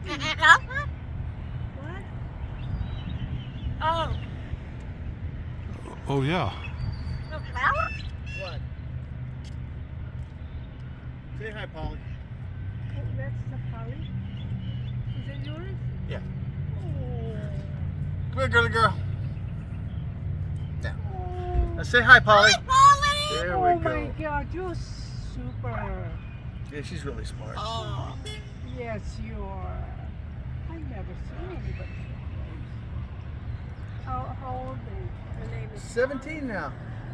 What? Oh. Oh yeah. What? Say hi, Polly. Oh, that's the Polly. Is that yours? Yeah. Oh. Come here, girly girl. Now. Oh. Now say hi, Polly. Hi, Polly! There Oh we go. my God, you're super. Yeah, she's really smart. Oh. Yes, you are. I've never seen anybody so close. How old are they? Her name is 17 now.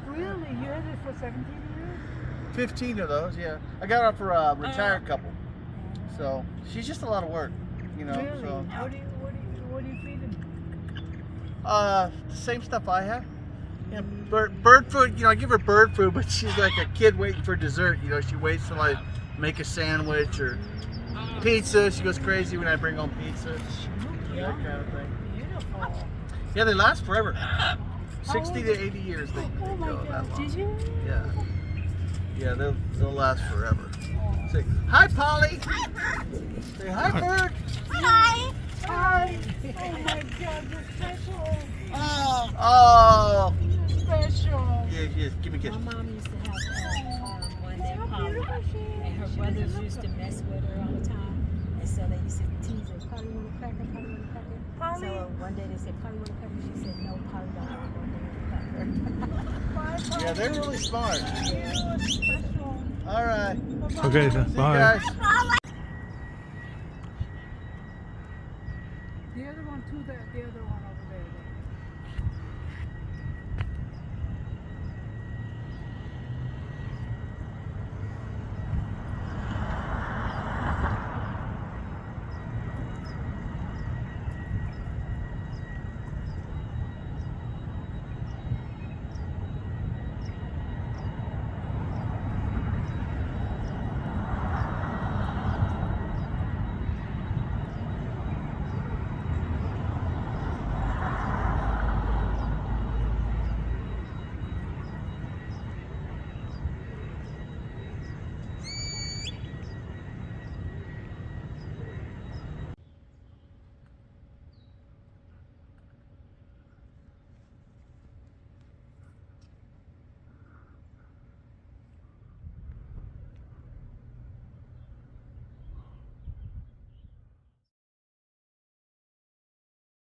Really? You had it for 17 years? 15 of those, yeah. I got her for a retired couple. So she's just a lot of work, you know. Really? So What do you feed them? the same stuff I have. Yeah, bird food. You know, I give her bird food, but she's like a kid waiting for dessert. You know, she waits till I make a sandwich or pizza. She goes crazy when I bring home pizza. That kind of thing. Beautiful. Yeah, they last forever. 60 to 80 years they Oh my go that God, long. did you? Yeah. Yeah, they'll last forever. Say hi, Polly. Say hi, bird. Hi! Hi. Oh my God, you're special. Oh. Oh. You're special. Yeah, give me a kiss. My mom used to have one named How Polly, beautiful she is. and her She brothers doesn't used to look mess with her all the time, and so they used to tease her, Polly want a cracker, Polly want a cracker. Polly. So one day they said, Polly want a cracker, she said, no, Polly don't want no damn cracker. Yeah, they're really smart. You're special. All right. Okay, See you bye. guys. The other one too, the other one over